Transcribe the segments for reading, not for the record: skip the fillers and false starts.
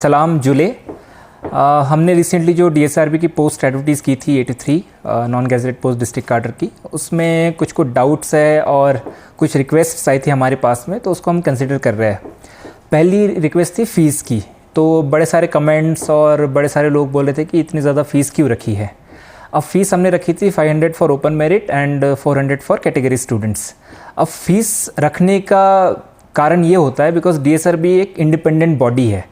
सलाम जुले। हमने रिसेंटली जो डीएसआरबी की पोस्ट एडवर्टीज़ की थी 83 नॉन गैजेटेड पोस्ट डिस्ट्रिक्ट कार्डर की, उसमें कुछ डाउट्स है और कुछ रिक्वेस्ट्स आई थी हमारे पास में, तो उसको हम कंसिडर कर रहे हैं। पहली रिक्वेस्ट थी फ़ीस की। तो बड़े सारे कमेंट्स और बड़े सारे लोग बोल रहे थे कि इतनी ज़्यादा फ़ीस क्यों रखी है। अब फ़ीस हमने रखी थी 500 for open merit and 400 for category students. अब फ़ीस रखने का कारण ये होता है बिकॉज डीएसआरबी एक इंडिपेंडेंट बॉडी है,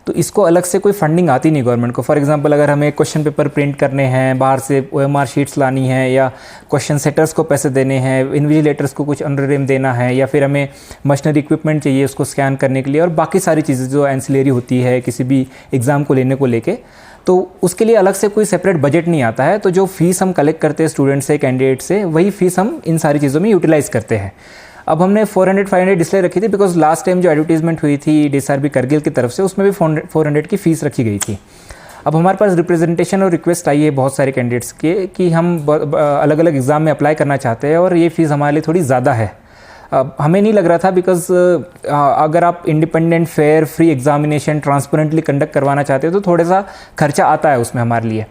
तो इसको अलग से कोई फंडिंग आती नहीं गवर्नमेंट को। फॉर एग्जांपल अगर हमें क्वेश्चन पेपर प्रिंट करने हैं, बाहर से ओएमआर शीट्स लानी है, या क्वेश्चन सेटर्स को पैसे देने हैं, इन्विजिलेटर्स को कुछ अंडररिम देना है, या फिर हमें मशीनरी इक्विपमेंट चाहिए उसको स्कैन करने के लिए, और बाकी सारी चीज़ें जो एंसिलरी होती है किसी भी एग्ज़ाम को लेने को लेके, तो उसके लिए अलग से कोई सेपरेट बजट नहीं आता है। तो जो फ़ीस हम कलेक्ट करते हैं स्टूडेंट से, कैंडिडेट से, वही फ़ीस हम इन सारी चीज़ों में यूटिलाइज़ करते हैं। अब हमने 400-500 इसलिए रखी थी बिकॉज लास्ट टाइम जो एडवर्टीजमेंट हुई थी डीएसआरबी करगिल की तरफ से, उसमें भी 400 की फ़ीस रखी गई थी। अब हमारे पास रिप्रेजेंटेशन और रिक्वेस्ट आई है बहुत सारे कैंडिडेट्स के कि हम अलग अलग एग्ज़ाम में अप्लाई करना चाहते हैं और ये फ़ीस हमारे लिए थोड़ी ज़्यादा है। हमें नहीं लग रहा था बिकॉज अगर आप independent fair free examination transparently conduct करवाना चाहते हो तो थोड़ा सा खर्चा आता है उसमें हमारे लिए।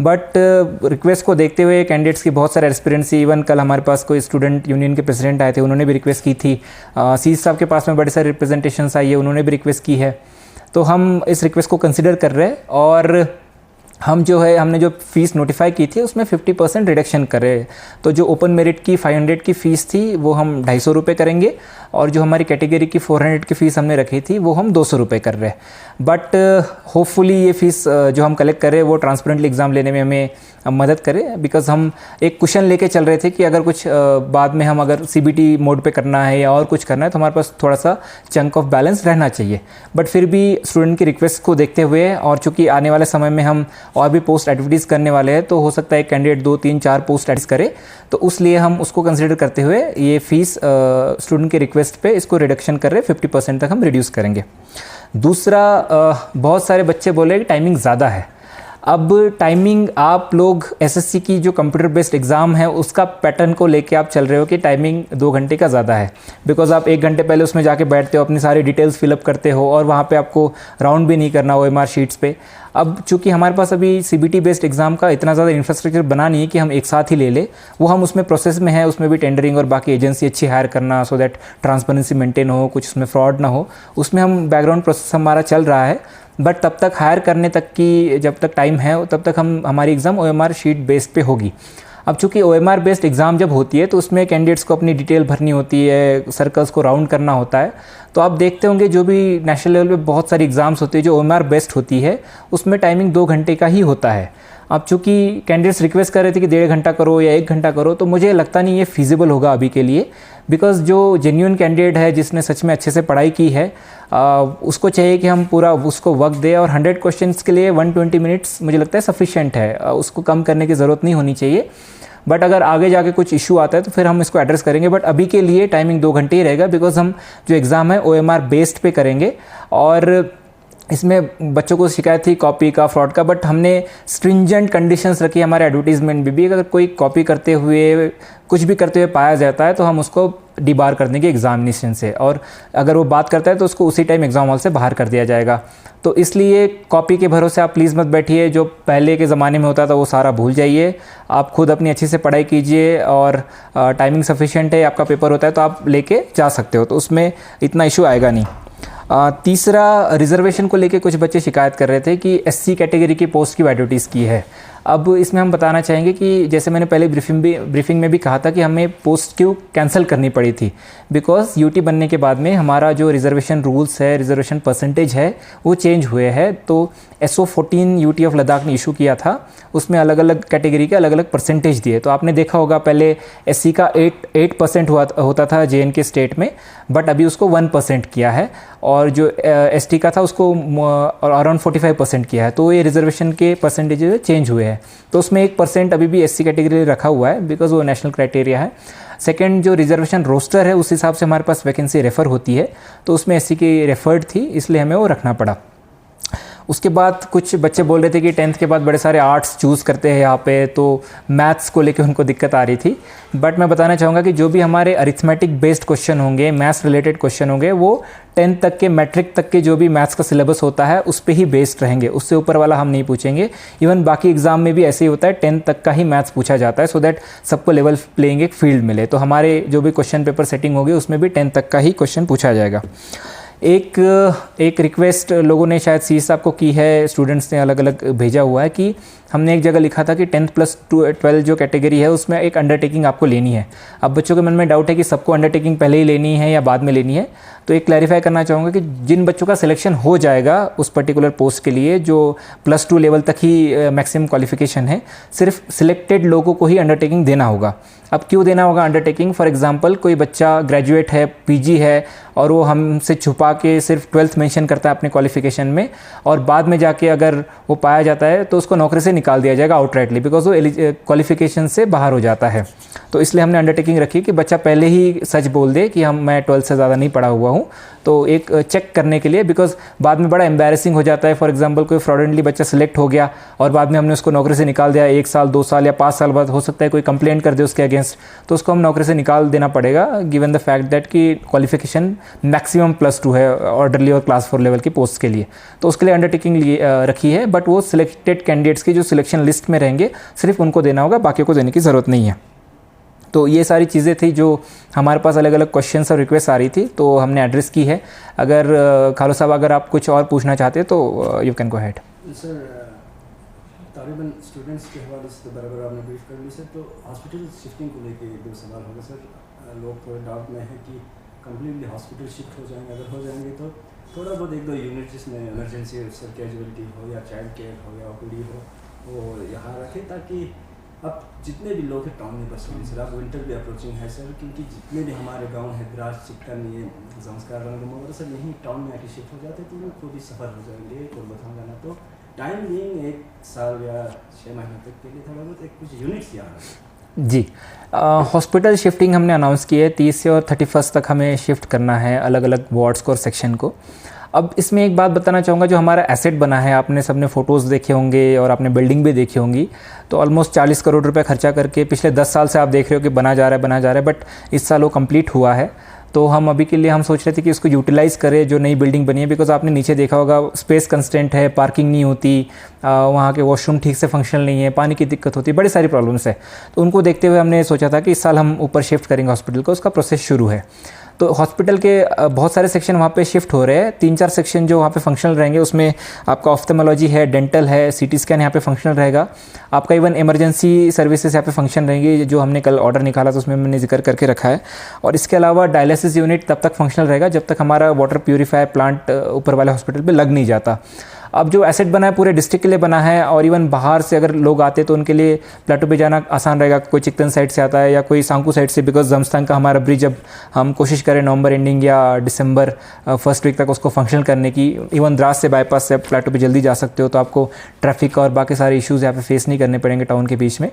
बट रिक्वेस्ट को देखते हुए कैंडिडेट्स की बहुत सारे एक्सपीरियंस, इवन कल हमारे पास कोई स्टूडेंट यूनियन के प्रेसिडेंट आए थे, उन्होंने भी रिक्वेस्ट की थी। सी साहब के पास में बड़े सारे रिप्रेजेंटेशंस आई है, उन्होंने भी रिक्वेस्ट की है। तो हम इस रिक्वेस्ट को कंसिडर कर रहे हैं और हम जो है हमने जो फ़ीस नोटिफाई की थी उसमें 50% रिडक्शन कर रहे हैं। तो जो ओपन मेरिट की 500 की फ़ीस थी वो हम 250 रुपये करेंगे, और जो हमारी कैटेगरी की 400 की फ़ीस हमने रखी थी वो हम 200 रुपये कर रहे हैं। बट होपफुली ये फ़ीस जो हम कलेक्ट कर रहे हैं वो ट्रांसपेरेंटली एग्ज़ाम लेने में हमें मदद करे, बिकॉज हम एक क्वेश्चन लेके चल रहे थे कि अगर कुछ बाद में हम अगर सीबीटी मोड पे करना है या और कुछ करना है तो हमारे पास थोड़ा सा चंक ऑफ बैलेंस रहना चाहिए। बट फिर भी स्टूडेंट की रिक्वेस्ट को देखते हुए, और चूँकि आने वाले समय में हम और भी पोस्ट एडवर्टीज़ करने वाले हैं, तो हो सकता है कैंडिडेट 2, 3, 4 पोस्ट एडवर्टीज़ करे, तो उसलिए हम उसको कंसिडर करते हुए ये फ़ीस स्टूडेंट के रिक्वेस्ट पे इसको रिडक्शन कर रहे हैं, 50% तक हम रिड्यूस करेंगे। दूसरा, बहुत सारे बच्चे बोले कि टाइमिंग ज़्यादा है। अब टाइमिंग आप लोग एसएससी की जो कंप्यूटर बेस्ड एग्ज़ाम है उसका पैटर्न को लेके आप चल रहे हो कि टाइमिंग 2 घंटे का ज़्यादा है, बिकॉज आप 1 घंटे पहले उसमें जाके बैठते हो, अपनी सारी डिटेल्स फिलअप करते हो, और वहाँ पे आपको राउंड भी नहीं करना ओएमआर शीट्स पे। अब चूंकि हमारे पास अभी सीबीटी बेस्ड एग्ज़ाम का इतना ज़्यादा इंफ्रास्ट्रक्चर बना नहीं है कि हम एक साथ ही ले ले, वो हम उसमें प्रोसेस में है, उसमें भी टेंडरिंग और बाकी एजेंसी अच्छी हायर करना, सो दैट ट्रांसपेरेंसी मेंटेन हो, कुछ उसमें फ्रॉड ना हो, उसमें हम बैकग्राउंड प्रोसेस हमारा चल रहा है। बट तब तक हायर करने तक की जब तक टाइम है तब तक हमारी एग्ज़ाम ओएमआर शीट बेस्ड पे होगी। अब चूंकि ओएमआर बेस्ड एग्ज़ाम जब होती है तो उसमें कैंडिडेट्स को अपनी डिटेल भरनी होती है, सर्कल्स को राउंड करना होता है। तो आप देखते होंगे जो भी नेशनल लेवल पे बहुत सारी एग्ज़ाम्स होती है जो ओएमआर बेस्ड होती है उसमें टाइमिंग 2 घंटे का ही होता है। अब चूँकि कैंडिडेट्स रिक्वेस्ट कर रहे थे कि 1.5 घंटा करो या 1 घंटा करो, तो मुझे लगता नहीं ये फीजिबल होगा अभी के लिए, बिकॉज जो जेन्युइन कैंडिडेट है जिसने सच में अच्छे से पढ़ाई की है उसको चाहिए कि हम पूरा उसको वक्त दें, और 100 क्वेश्चंस के लिए 120 मिनट्स मुझे लगता है सफिशिएंट है, उसको कम करने की ज़रूरत नहीं होनी चाहिए। बट अगर आगे जाके कुछ इशू आता है तो फिर हम इसको एड्रेस करेंगे, बट अभी के लिए टाइमिंग 2 घंटे ही रहेगा, बिकॉज हम जो एग्ज़ाम है ओएमआर बेस्ड पे करेंगे। और इसमें बच्चों को शिकायत थी कॉपी का, फ्रॉड का, बट हमने स्ट्रिंजेंट कंडीशंस रखी हमारे एडवर्टीजमेंट में भी। अगर कोई कॉपी करते हुए कुछ भी करते हुए पाया जाता है तो हम उसको डिबार कर देंगे एग्जामिनेशन से, और अगर वो बात करता है तो उसको उसी टाइम एग्ज़ाम हॉल से बाहर कर दिया जाएगा। तो इसलिए कॉपी के भरोसे आप प्लीज़ मत बैठिए, जो पहले के ज़माने में होता था वो सारा भूल जाइए। आप खुद अपनी अच्छी से पढ़ाई कीजिए, और टाइमिंग सफिशिएंट है, आपका पेपर होता है तो आप लेके जा सकते हो, तो उसमें इतना इशू आएगा नहीं। तीसरा, रिजर्वेशन को लेके कुछ बच्चे शिकायत कर रहे थे कि एससी कैटेगरी की पोस्ट की एडवर्टीज़ की है। अब इसमें हम बताना चाहेंगे कि जैसे मैंने पहले ब्रीफिंग में भी कहा था कि हमें पोस्ट क्यों कैंसिल करनी पड़ी थी, बिकॉज यूटी बनने के बाद में हमारा जो रिजर्वेशन रूल्स है, रिजर्वेशन परसेंटेज है, वो चेंज हुए हैं। तो SO14 यूटी ऑफ लद्दाख ने इशू किया था, उसमें अलग अलग कैटेगरी के अलग अलग परसेंटेज दिए। तो आपने देखा होगा पहले एससी का 8% होता था JNK स्टेट में, बट अभी उसको 1% किया है, और जो ST का था उसको अराउंड 45% किया है। तो ये रिजर्वेशन के परसेंटेज चेंज हुए हैं। तो उसमें 1% अभी भी SC कैटेगरी रखा हुआ है, बिकॉज वो नेशनल क्राइटेरिया है। सेकंड, जो रिजर्वेशन रोस्टर है उस हिसाब से हमारे पास वैकेंसी रेफर होती है, तो उसमें SC की रेफर्ड थी, इसलिए हमें वो रखना पड़ा। उसके बाद कुछ बच्चे बोल रहे थे कि 10th के बाद बड़े सारे आर्ट्स चूज़ करते हैं यहाँ पे, तो मैथ्स को लेके उनको दिक्कत आ रही थी। बट मैं बताना चाहूँगा कि जो भी हमारे अरिथमेटिक बेस्ड क्वेश्चन होंगे, मैथ्स रिलेटेड क्वेश्चन होंगे, वो 10th तक के, मैट्रिक तक के जो भी मैथ्स का सिलेबस होता है उस पर ही बेस्ड रहेंगे, उससे ऊपर वाला हम नहीं पूछेंगे। इवन बाकी एग्जाम में भी ऐसे ही होता है, 10th तक का ही मैथ्स पूछा जाता है, सो दैट सबको लेवल प्लेइंग एक फील्ड मिले। तो हमारे जो भी क्वेश्चन पेपर सेटिंग होगी उसमें भी 10th तक का ही क्वेश्चन पूछा जाएगा। एक रिक्वेस्ट लोगों ने शायद सी साहब को की है, स्टूडेंट्स ने अलग अलग भेजा हुआ है कि हमने एक जगह लिखा था कि 10th प्लस 12 जो कैटेगरी है उसमें एक अंडरटेकिंग आपको लेनी है। अब बच्चों के मन में डाउट है कि सबको अंडरटेकिंग पहले ही लेनी है या बाद में लेनी है। तो एक क्लैरिफाई करना चाहूँगा कि जिन बच्चों का सिलेक्शन हो जाएगा उस पर्टिकुलर पोस्ट के लिए, जो +2 लेवल तक ही मैक्सिमम क्वालिफिकेशन है, सिर्फ सिलेक्टेड लोगों को ही अंडरटेकिंग देना होगा। अब क्यों देना होगा अंडरटेकिंग? फॉर एग्जांपल कोई बच्चा ग्रेजुएट है, पीजी है, और वो हमसे छुपा के सिर्फ 12th मेंशन करता है अपने क्वालिफिकेशन में, और बाद में जाके अगर वो पाया जाता है तो उसको नौकरी से निकाल दिया जाएगा आउटराइटली, बिकॉज वो क्वालिफिकेशन से बाहर हो जाता है। तो इसलिए हमने अंडरटेकिंग रखी कि बच्चा पहले ही सच बोल दे कि मैं 12th से ज़्यादा नहीं पढ़ा हुआ हूँ, तो एक चेक करने के लिए, बिकॉज बाद में बड़ा एम्बैरेसिंग हो जाता है। फॉर एग्जांपल कोई फ्रॉडेंटली बच्चा सिलेक्ट हो गया और बाद में हमने उसको नौकरी से निकाल दिया, 1 साल 2 साल या 5 साल बाद हो सकता है कोई कंप्लेंट कर दे उसके अगेंस्ट, तो उसको हम नौकरी से निकाल देना पड़ेगा, गिवन द फैक्ट दैट कि क्वालिफिकेशन मैक्सिमम +2 है ऑर्डरली और क्लास 4 लेवल की पोस्ट के लिए। तो उसके लिए अंडरटेकिंग रखी है, बट वो सिलेक्टेड कैंडिडेट्स की जो सिलेक्शन लिस्ट में रहेंगे सिर्फ उनको देना होगा, बाकी को देने की ज़रूरत नहीं है। तो ये सारी चीज़ें थी जो हमारे पास अलग अलग क्वेश्चंस और रिक्वेस्ट आ रही थी, तो हमने एड्रेस की है। अगर खालो साहब अगर आप कुछ और पूछना चाहते हैं तो you can go ahead. Sir तकरीबन स्टूडेंट्स के हवाले से तो बराबर आपने ब्रीफ कर ली सर, तो हॉस्पिटल शिफ्टिंग को लेके 2 सवाल होगा सर। लोग थोड़े डाउट में है कि कम्प्लीटली हॉस्पिटल शिफ्ट हो जाएंगे, अगर हो जाएंगे तो थोड़ा बहुत 1-2 यूनिट जिसमें इमरजेंसी सर कैजुअलिटी हो या चाइल्ड केयर हो या ओपीडी हो वो यहाँ रखें, ताकि अब जितने भी लोग हैं टाउन में बस सर, अब विंटर भी अप्रोचिंग है सर, क्योंकि जितने भी हमारे गांव है, द्रास, चिकटन, ये संस्कार वगैरह सर यहीं टाउन में आके शिफ्ट हो जाते तो वो खुद ही सफ़र हो जाएंगे और बताऊँगा ना, तो टाइम बिंग 1 साल या 6 महीने तक के लिए थोड़ा बहुत एक कुछ यूनिट्स यहाँ है। जी, हॉस्पिटल शिफ्टिंग हमने अनाउंस की है, 30 से और 31 तक हमें शिफ्ट करना है अलग अलग वार्ड्स को और सेक्शन को। अब इसमें एक बात बताना चाहूँगा, जो हमारा एसेट बना है, आपने सबने फ़ोटोज़ देखे होंगे और आपने बिल्डिंग भी देखी होंगी, तो ऑलमोस्ट 40 करोड़ रुपए खर्चा करके पिछले 10 साल से आप देख रहे हो कि बना जा रहा है, बट इस साल वो कंप्लीट हुआ है। तो हम अभी के लिए हम सोच रहे थे कि इसको यूटिलाइज़ करें जो नई बिल्डिंग बनी है, बिकॉज आपने नीचे देखा होगा स्पेस कंस्टेंट है, पार्किंग नहीं होती, वहाँ के वॉशरूम ठीक से फंक्शनल नहीं है, पानी की दिक्कत होती है, बड़ी सारी प्रॉब्लम्स है। तो उनको देखते हुए हमने सोचा था कि इस साल हम ऊपर शिफ्ट करेंगे हॉस्पिटल को, उसका प्रोसेस शुरू है। तो हॉस्पिटल के बहुत सारे सेक्शन वहाँ पे शिफ्ट हो रहे हैं। 3-4 सेक्शन जो वहाँ पे फंक्शनल रहेंगे, उसमें आपका ऑफ्थेमोलॉजी है, डेंटल है, सीटी स्कैन यहाँ पे फंक्शनल रहेगा, आपका इवन इमरजेंसी सर्विसेज यहाँ पे फंक्शन रहेंगी, जो हमने कल ऑर्डर निकाला तो उसमें मैंने जिक्र करके रखा है। और इसके अलावा डायलिसिस यूनिट तब तक फंक्शनल रहेगा जब तक हमारा वाटर प्यूरीफायर प्लांट ऊपर वाले हॉस्पिटल पर लग नहीं जाता। अब जो एसेट बना है पूरे डिस्ट्रिक्ट के लिए बना है, और इवन बाहर से अगर लोग आते तो उनके लिए प्लेटो पे जाना आसान रहेगा, कोई चिकटन साइड से आता है या कोई सांकू साइड से, बिकॉज जमस्तान का हमारा ब्रिज अब हम कोशिश करें नवंबर एंडिंग या दिसंबर फर्स्ट वीक तक उसको फंक्शनल करने की। इवन द्रास से बाईपास से प्लेटो पे जल्दी जा सकते हो, तो आपको ट्रैफिक और बाकी सारे इश्यूज़ यहाँ पे फेस नहीं करने पड़ेंगे टाउन के बीच में।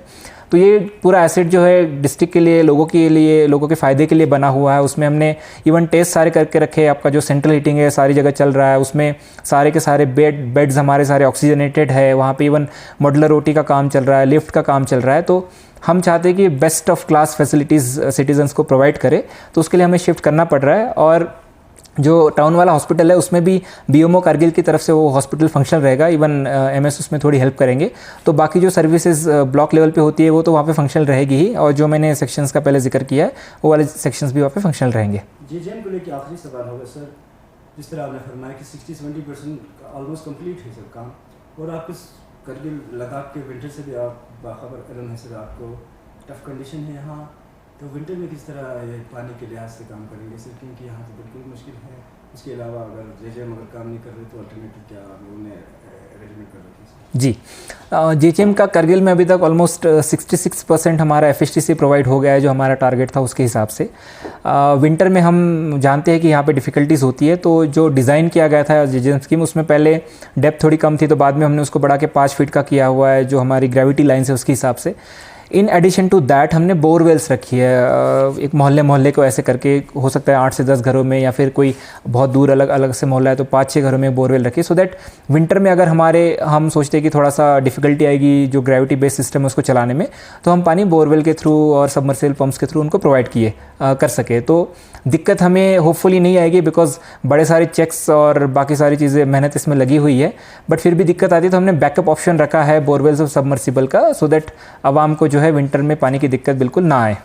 तो ये पूरा एसेट जो है डिस्ट्रिक्ट के लिए, लोगों के फ़ायदे के लिए बना हुआ है। उसमें हमने इवन टेस्ट सारे करके रखे, आपका जो सेंट्रल हीटिंग है सारी जगह चल रहा है, उसमें सारे के सारे बेड्स हमारे सारे ऑक्सीजनेटेड है, वहाँ पे इवन मॉडुलर ओटी का काम चल रहा है, लिफ्ट का काम चल रहा है। तो हम चाहते हैं कि best of class facilities citizens को प्रोवाइड करें, तो उसके लिए हमें शिफ्ट करना पड़ रहा है। और जो टाउन वाला हॉस्पिटल है उसमें भी बीएमओ कारगिल की तरफ से वो हॉस्पिटल फंक्शनल रहेगा, इवन एमएस उसमें थोड़ी हेल्प करेंगे। तो बाकी जो सर्विसेज ब्लॉक लेवल पे होती है वो तो वहाँ पे फंक्शनल रहेगी ही, और जो मैंने सेक्शंस का पहले जिक्र किया है वो वाले सेक्शंस भी वहाँ पे फंक्शनल रहेंगे। जीजेएम को लेकर आखिरी सवाल होगा सर, जिस तरह आपने फरमाया कि 60-70% ऑलमोस्ट कंप्लीट है सर काम, और आपको करगिल लद्दाख के विंटर से भी आप बाखबर इल्म है सर, आपको टफ कंडीशन है यहाँ, तो विंटर में किस तरह ये पानी के लिहाज से काम करेंगे सर, क्योंकि यहाँ तो बिल्कुल मुश्किल है। उसके अलावा अगर जेजेएम अगर काम नहीं कर रहे तो अल्टरनेटिव क्या उन्होंने अरेंजमेंट कर रखी है? जी, जेजेएम का करगिल में अभी तक ऑलमोस्ट 66% हमारा एफएचटीसी प्रोवाइड हो गया है, जो हमारा टारगेट था उसके हिसाब से। विंटर में हम जानते हैं कि यहाँ पे डिफ़िकल्टीज़ होती है, तो जो डिज़ाइन किया गया था जेजेएम स्कीम, उसमें पहले डेप्थ थोड़ी कम थी, तो बाद में हमने उसको बढ़ा के 5 फीट का किया हुआ है, जो हमारी ग्रेविटी लाइन्स है उसके हिसाब से। इन एडिशन टू दैट हमने बोरवेल्स रखी है, एक मोहल्ले मोहल्ले को ऐसे करके, हो सकता है 8 से 10 घरों में, या फिर कोई बहुत दूर अलग अलग से मोहल्ला है तो 5-6 घरों में बोरवेल रखी, सो दैट विंटर में अगर हम सोचते हैं कि थोड़ा सा डिफिकल्टी आएगी जो ग्रेविटी बेस्ड सिस्टम है उसको चलाने में, तो हम पानी बोरवेल के थ्रू और सबमर्सिबल पंप्स के थ्रू उनको प्रोवाइड कर सके। तो दिक्कत हमें होपफुली नहीं आएगी, बिकॉज बड़े सारे चेक्स और बाकी सारी चीज़ें, मेहनत इसमें लगी हुई है, बट फिर भी दिक्कत आती है तो हमने बैकअप ऑप्शन रखा है बोरवेल्स और सबमर्सिबल का, सो दैट आवाम को जो है विंटर में पानी की दिक्कत बिल्कुल ना आए।